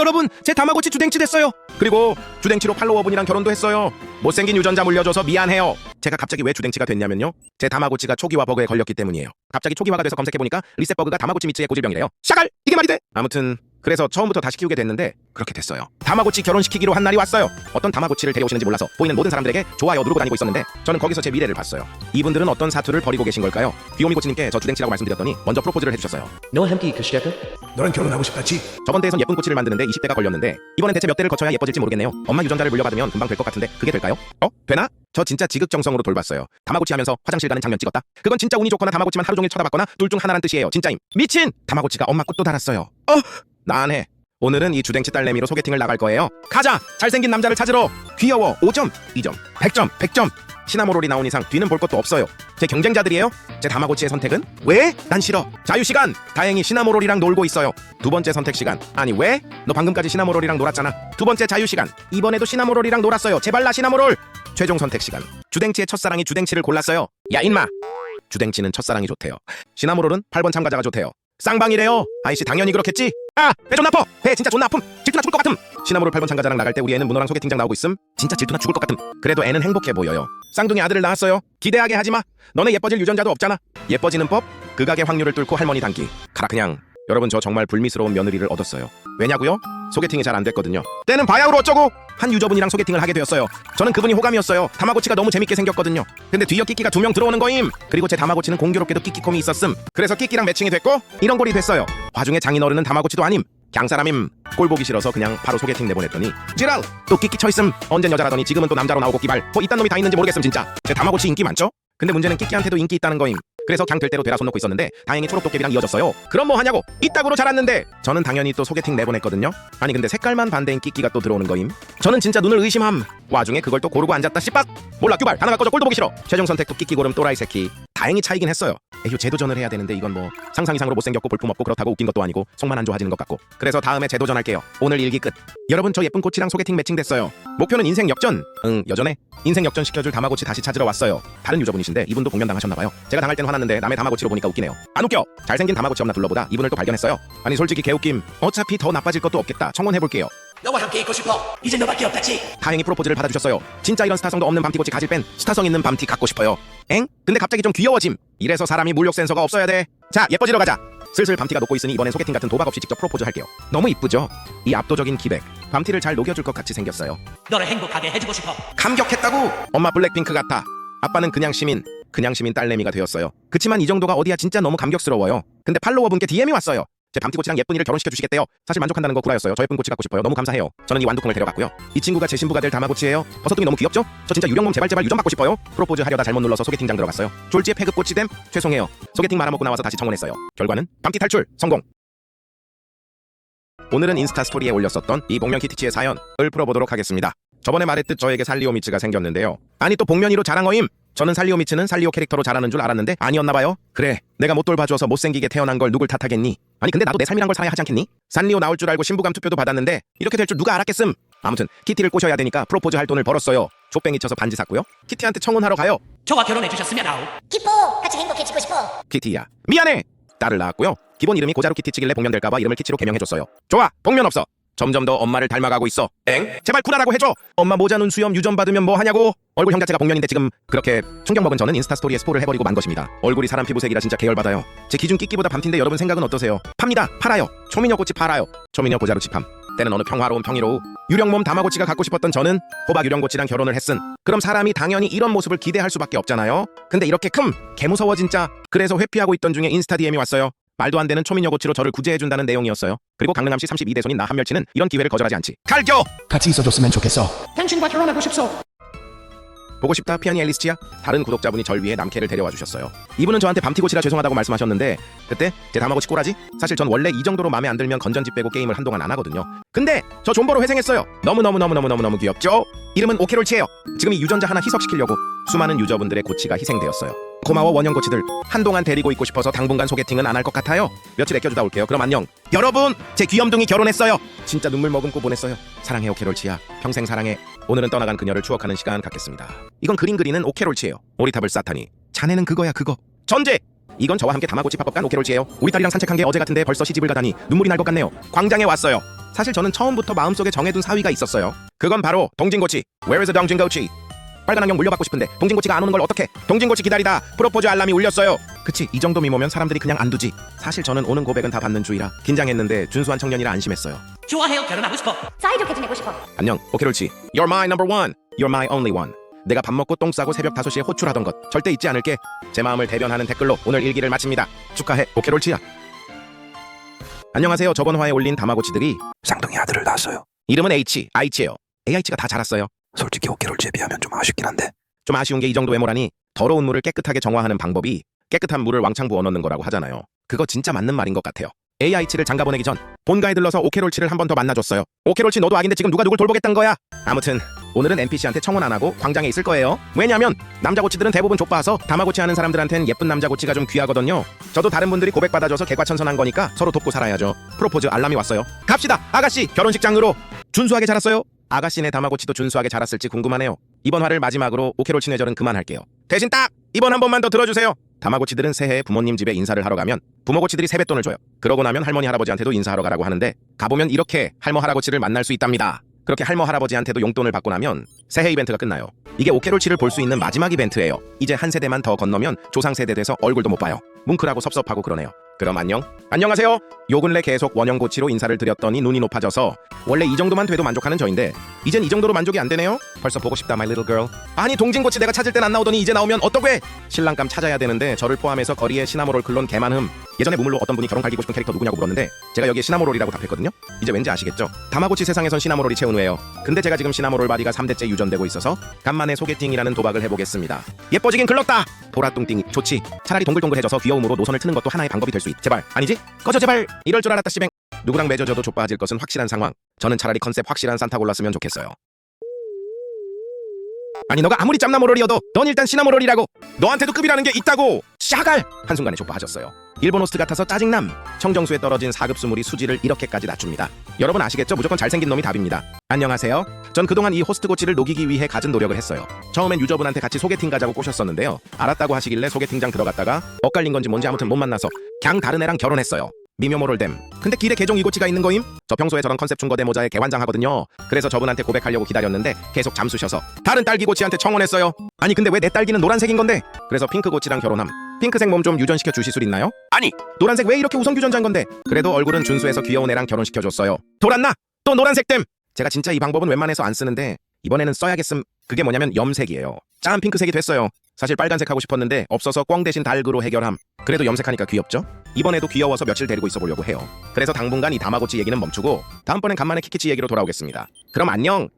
여러분, 제 다마고치 주댕치 됐어요. 그리고 주댕치로 팔로워분이랑 결혼도 했어요. 못생긴 유전자 물려줘서 미안해요. 제가 갑자기 왜 주댕치가 됐냐면요, 제 다마고치가 초기화 버그에 걸렸기 때문이에요. 갑자기 초기화가 돼서 검색해보니까 리셋 버그가 다마고치 미츠의 고질병이래요. 샤갈! 이게 말이 돼? 아무튼 그래서 처음부터 다시 키우게 됐는데 그렇게 됐어요. 다마고치 결혼시키기로 한 날이 왔어요. 어떤 다마고치를 데려오시는지 몰라서 보이는 모든 사람들에게 좋아요 누르고 다니고 있었는데 저는 거기서 제 미래를 봤어요. 이분들은 어떤 사투를 벌이고 계신 걸까요? 귀요미고치님께 저 주댕치라고 말씀드렸더니 먼저 프로포즈를 해주셨어요. 너 함께 그시할까? 너랑 결혼하고 싶다지? 저번 대회선 예쁜 꼬치를 만드는데 20대가 걸렸는데 이번엔 대체 몇 대를 거쳐야 예뻐질지 모르겠네요. 엄마 유전자를 물려받으면 금방 될 것 같은데 그게 될까요? 되나? 저 진짜 지극정성으로 돌봤어요. 다마고치 하면서 화장실 가는 장면 찍었다? 그건 진짜 운이 좋거나 다마고치만 하루 종일 쳐다봤거나 둘 중 하나란 뜻이에요. 진짜임. 미친! 다마고치가 엄마 꽃도 달았어요. 나 안 해. 오늘은 이 주댕치 딸내미로 소개팅을 나갈 거예요. 가자! 잘생긴 남자를 찾으러! 귀여워! 5점, 2점, 100점, 100점! 시나모롤이 나온 이상 뒤는 볼 것도 없어요. 제 경쟁자들이에요? 제 다마고치의 선택은? 왜? 난 싫어. 자유시간! 다행히 시나모롤이랑 놀고 있어요. 두 번째 선택 시간. 아니 왜? 너 방금까지 시나모롤이랑 놀았잖아. 두 번째 자유시간. 이번에도 시나모롤이랑 놀았어요. 제발 나 시나모롤! 최종 선택 시간. 주댕치의 첫사랑이 주댕치를 골랐어요. 야 인마! 주댕치는 첫사랑이 좋대요. 시나모롤은 8번 참가자가 좋대요. 쌍방이래요. 아이씨 당연히 그렇겠지? 배 존나 아파! 배 진짜 존나 아픔! 질투나 죽을 것 같음! 시나모롤 8번 참가자랑 나갈 때 우리 애는 문어랑 소개팅장 나오고 있음? 진짜 질투나 죽을 것 같음. 그래도 애는 행복해 보여요. 쌍둥이 아들을 낳았어요. 기대하게 하지마. 너네 예뻐질 유전자도 없잖아. 예뻐지는 법? 극악의 확률을 뚫고 할머니 닮기. 가라 그냥. 여러분 저 정말 불미스러운 며느리를 얻었어요. 왜냐고요? 소개팅이 잘 안 됐거든요. 때는 바야흐로 어쩌고! 한 유저분이랑 소개팅을 하게 되었어요. 저는 그분이 호감이었어요. 다마고치가 너무 재밌게 생겼거든요. 근데 뒤에 끼끼가 2명 들어오는 거임. 그리고 제 다마고치는 공교롭게도 끼끼콤이 있었음. 그래서 끼끼랑 매칭이 됐고 이런 꼴이 됐어요. 와중에 장인어른은 다마고치도 아님. 갱사람임. 꼴 보기 싫어서 그냥 바로 소개팅 내보냈더니 지랄! 또 끼끼 쳐있음. 언젠 여자라더니 지금은 또 남자로 나오고 끼발. 이딴 놈이 다 있는지 모르겠음 진짜. 제 다마고치 인기 많죠? 근데 문제는 끼끼한테도 인기 있다는 거임. 그래서 그냥 될 대로 되라 손 놓고 있었는데 다행히 초록도깨비랑 이어졌어요. 그럼 뭐 하냐고! 이따구로 자랐는데 저는 당연히 또 소개팅 내보냈거든요. 아니 근데 색깔만 반대인 끼끼가 또 들어오는 거임. 저는 진짜 눈을 의심함. 와중에 그걸 또 고르고 앉았다 씨빡! 몰라 규발 하나가 꺼져 꼴도 보기 싫어. 최종 선택도 끼끼 고름 또라이 새끼. 다행히 차이긴 했어요. 에휴 재도전을 해야 되는데 이건 뭐 상상 이상으로 못생겼고 볼품없고 그렇다고 웃긴 것도 아니고 속만 안 좋아지는 것 같고. 그래서 다음에 재도전할게요. 오늘 일기 끝. 여러분 저 예쁜 꼬치랑 소개팅 매칭됐어요. 목표는 인생 역전. 여전해. 인생 역전 시켜줄 다마고치 다시 찾으러 왔어요. 다른 유저분이신데 이분도 복면당하셨나봐요. 제가 당할 땐 화났는데 남의 다마고치로 보니까 웃기네요. 안 웃겨. 잘생긴 다마고치 없나 둘러보다 이분을 또 발견했어요. 아니 솔직히 개웃김. 어차피 더 나빠질 것도 없겠다. 청혼해볼게요. 너와 함께 있고 싶어. 이제 너밖에 없다지. 다행히 프로포즈를 받아주셨어요. 진짜 이런 스타성도 없는 밤티고치 가질 뺀 스타성 있는 밤티 갖고 싶어요. 엥? 근데 갑자기 좀 귀여워짐. 이래서 사람이 물욕 센서가 없어야 돼. 자 예뻐지러 가자. 슬슬 밤티가 녹고 있으니 이번엔 소개팅 같은 도박 없이 직접 프로포즈 할게요. 너무 이쁘죠? 이 압도적인 기백. 밤티를 잘 녹여줄 것 같이 생겼어요. 너를 행복하게 해주고 싶어. 감격했다고! 엄마 블랙핑크 같아. 아빠는 그냥 시민 딸내미가 되었어요. 그치만 이 정도가 어디야 진짜 너무 감격스러워요. 근데 팔로워분께 DM이 왔어요. 제 밤티고치랑 예쁜이를 결혼시켜주시겠대요. 사실 만족한다는 거 구라였어요. 저 예쁜 고치 갖고 싶어요. 너무 감사해요. 저는 이 완두콩을 데려갔고요. 이 친구가 제 신부가 될 다마고치예요. 버섯둥이 너무 귀엽죠? 저 진짜 유령몸 제발 유전 받고 싶어요. 프로포즈 하려다 잘못 눌러서 소개팅장 들어갔어요. 졸지에 패급 꼬치됨? 죄송해요. 소개팅 말아먹고 나와서 다시 청혼했어요. 결과는 밤티 탈출 성공. 오늘은 인스타 스토리에 올렸었던 이 복면 키티치의 사연을 풀어보도록 하겠습니다. 저번에 말했듯 저에게 살리오 미츠가 생겼는데요. 아니 또 복면이로 자랑어임. 저는 살리오 미츠는 살리오 캐릭터로 자라는 줄 알았는데 아니었나봐요. 그래 내가 못 돌봐줘서 못생기게 태어난 걸 누굴 탓하겠니? 아니 근데 나도 내 삶이란 걸 살아야 하지 않겠니? 산리오 나올 줄 알고 신부감 투표도 받았는데 이렇게 될 줄 누가 알았겠음. 아무튼 키티를 꼬셔야 되니까 프로포즈 할 돈을 벌었어요. 족뱅이 쳐서 반지 샀고요. 키티한테 청혼하러 가요. 저와 결혼해주셨으면 아우. 기뻐 같이 행복해지고 싶어. 키티야 미안해. 딸을 낳았고요. 기본 이름이 고자루 키티치길래 복면될까봐 이름을 키치로 개명해줬어요. 좋아 복면 없어. 점점 더 엄마를 닮아가고 있어. 엥? 제발 구라라고 해줘. 엄마 모자 눈 수염 유전 받으면 뭐 하냐고. 얼굴 형 자체가 복면인데 지금 그렇게 충격 먹은 저는 인스타 스토리에 스포를 해버리고 만 것입니다. 얼굴이 사람 피부색이라 진짜 계열받아요. 제 기준 끼끼보다 밤티인데 여러분 생각은 어떠세요? 팝니다. 팔아요. 초미녀 꽃이 팔아요. 초미녀 고자루 치팜. 때는 어느 평화로운 평일오후 유령몸 다마고치가 갖고 싶었던 저는 호박 유령고치랑 결혼을 했음. 그럼 사람이 당연히 이런 모습을 기대할 수밖에 없잖아요. 근데 이렇게 개무서워 진짜. 그래서 회피하고 있던 중에 인스타 DM이 왔어요. 말도 안 되는 초미녀 고치로 저를 구제해준다는 내용이었어요. 그리고 강릉함시 32대손인 나 한멸치는 이런 기회를 거절하지 않지. 갈겨! 같이 있어줬으면 좋겠어. 당신과 결혼하고 싶소. 보고 싶다 피아니 앨리스치야. 다른 구독자분이 절 위해 남캐를 데려와 주셨어요. 이분은 저한테 밤티고치라 죄송하다고 말씀하셨는데 그때 제 다마고치 꼬라지? 사실 전 원래 이 정도로 마음에 안 들면 건전지 빼고 게임을 한동안 안 하거든요. 근데 저 존버로 회생했어요. 너무너무 귀엽죠? 이름은 오케롤치예요. 지금 이 유전자 하나 희석시키려고 수많은 유저분들의 고치가 희생되었어요. 고마워 원형 고치들. 한동안 데리고 있고 싶어서 당분간 소개팅은 안 할 것 같아요. 며칠 아껴주다 올게요. 그럼 안녕. 여러분 제 귀염둥이 결혼했어요. 진짜 눈물 머금고 보냈어요. 사랑해 오케롤치야. 평생 사랑해. 오늘은 떠나간 그녀를 추억하는 시간 갖겠습니다. 이건 그림 그리는 오케롤치예요. 오리탑을 쌓다니. 자네는 그거야 그거. 전제! 이건 저와 함께 다마고치 팝업간 오케롤치예요. 우리 딸이랑 산책한 게 어제 같은데 벌써 시집을 가다니 눈물이 날 것 같네요. 광장에 왔어요. 사실 저는 처음부터 마음속에 정해둔 사위가 있었어요. 그건 바로 동진고치. Where is the 동진고치? 빨간 안경 물려받고 싶은데 동진고치가 안 오는 걸 어떡해? 동진고치 기다리다 프로포즈 알람이 울렸어요. 그치, 이 정도 미모면 사람들이 그냥 안 두지. 사실 저는 오는 고백은 다 받는 주의라 긴장했는데 준수한 청년이라 안심했어요. 좋아해요. 결혼하고 싶어. 사이좋게 지내고 싶어. 안녕, 오케롤치. You're my number one. You're my only one. 내가 밥 먹고 똥 싸고 새벽 5시에 호출하던 것 절대 잊지 않을게. 제 마음을 대변하는 댓글로 오늘 일기를 마칩니다. 축하해, 오케롤치야. 안녕하세요. 저번 화에 올린 다마고치들이 쌍둥이 아들을 낳았어요. 이름은 H예요. AI치가 다 자랐어요. 솔직히 오케롤즈에 비하면 좀 아쉽긴 한데 좀 아쉬운 게 이 정도 외모라니. 더러운 물을 깨끗하게 정화하는 방법이 깨끗한 물을 왕창 부어 넣는 거라고 하잖아요. 그거 진짜 맞는 말인 것 같아요. AI치를 장가 보내기 전 본가에 들러서 오케롤치를 한 번 더 만나줬어요. 오케롤치 너도 악인데 지금 누가 누굴 돌보겠다는 거야? 아무튼 오늘은 NPC한테 청혼 안 하고 광장에 있을 거예요. 왜냐면 남자고치들은 대부분 족봐서 다마고치 하는 사람들한텐 예쁜 남자고치가 좀 귀하거든요. 저도 다른 분들이 고백받아줘서 개과천선한 거니까 서로 돕고 살아야죠. 프로포즈 알람이 왔어요. 갑시다 아가씨, 결혼식장으로. 준수하게 자랐어요. 아가씨네 다마고치도 준수하게 자랐을지 궁금하네요. 이번 화를 마지막으로 오케롤치 뇌절은 그만할게요. 대신 딱 이번 한 번만 더 들어주세요. 다마고치들은 새해에 부모님 집에 인사를 하러 가면 부모고치들이 세뱃돈을 줘요. 그러고 나면 할머니 할아버지한테도 인사하러 가라고 하는데 가보면 이렇게 할머 할아고치를 만날 수 있답니다. 그렇게 할머 할아버지한테도 용돈을 받고 나면 새해 이벤트가 끝나요. 이게 오케롤치를 볼 수 있는 마지막 이벤트예요. 이제 한 세대만 더 건너면 조상세대 돼서 얼굴도 못 봐요. 뭉클하고 섭섭하고 그러네요. 그럼 안녕. 안녕하세요. 요 근래 계속 원형고치로 인사를 드렸더니 눈이 높아져서 원래 이 정도만 돼도 만족하는 저인데 이젠 이 정도로 만족이 안 되네요. 벌써 보고 싶다 my little girl. 아니 동진고치 내가 찾을 땐 안 나오더니 이제 나오면 어떡해. 신랑감 찾아야 되는데 저를 포함해서 거리에 시나모롤 클론 개만흠. 예전에 무물로 어떤 분이 결혼 갈기고 싶은 캐릭터 누구냐고 물었는데 제가 여기에 시나모롤이라고 답했거든요. 이제 왠지 아시겠죠? 다마고치 세상에선 시나모롤이 최은우예요. 근데 제가 지금 시나모롤 바디가 3대째 유전되고 있어서 간만에 소개팅이라는 도박을 해보겠습니다. 예뻐지긴 글렀다. 보라뚱띵 좋지. 차라리 동글동글해져서 귀여움으로 노선을 트는 것도 하나의 방법이 될 수 있. 제발 아니지? 꺼져 제발. 이럴 줄 알았다 씨뱅. 누구랑 맺어져도 좆빠질 것은 확실한 상황. 저는 차라리 컨셉 확실한 산타 골랐으면 좋겠어요. 아니 너가 아무리 짬나모롤이어도 넌 일단 시나모롤이라고. 너한테도 급이라는 게 있다고. 샤갈. 한순간에 좆빠하셨어요. 일본 호스트 같아서 짜증남. 청정수에 떨어진 4급 수물이 수지를 이렇게까지 낮춥니다. 여러분 아시겠죠? 무조건 잘생긴 놈이 답입니다. 안녕하세요. 전 그동안 이 호스트 고치를 녹이기 위해 갖은 노력을 했어요. 처음엔 유저분한테 같이 소개팅 가자고 꼬셨었는데요. 알았다고 하시길래 소개팅장 들어갔다가 엇갈린 건지 뭔지 아무튼 못 만나서 그냥 다른 애랑 결혼했어요. 미묘모롤댐. 근데 길에 개종 이고치가 있는 거임? 저 평소에 저런 컨셉 충거대 모자에 개환장하거든요. 그래서 저분한테 고백하려고 기다렸는데 계속 잠수셔서 다른 딸기 고치한테 청혼했어요. 아니 근데 왜 내 딸기는 노란색인 건데? 그래서 핑크 고치랑 결혼함. 핑크색 몸 좀 유전시켜 주실 수 있나요? 아니 노란색 왜 이렇게 우선 규전자인 건데? 그래도 얼굴은 준수해서 귀여운 애랑 결혼시켜줬어요. 돌았나? 또 노란색댐. 제가 진짜 이 방법은 웬만해서 안 쓰는데 이번에는 써야겠음. 그게 뭐냐면 염색이에요. 짠 핑크색이 됐어요. 사실 빨간색 하고 싶었는데 없어서 꽝 대신 달그로 해결함. 그래도 염색하니까 귀엽죠? 이번에도 귀여워서 며칠 데리고 있어 보려고 해요. 그래서 당분간 이 다마고치 얘기는 멈추고 다음번엔 간만에 키키치 얘기로 돌아오겠습니다. 그럼 안녕.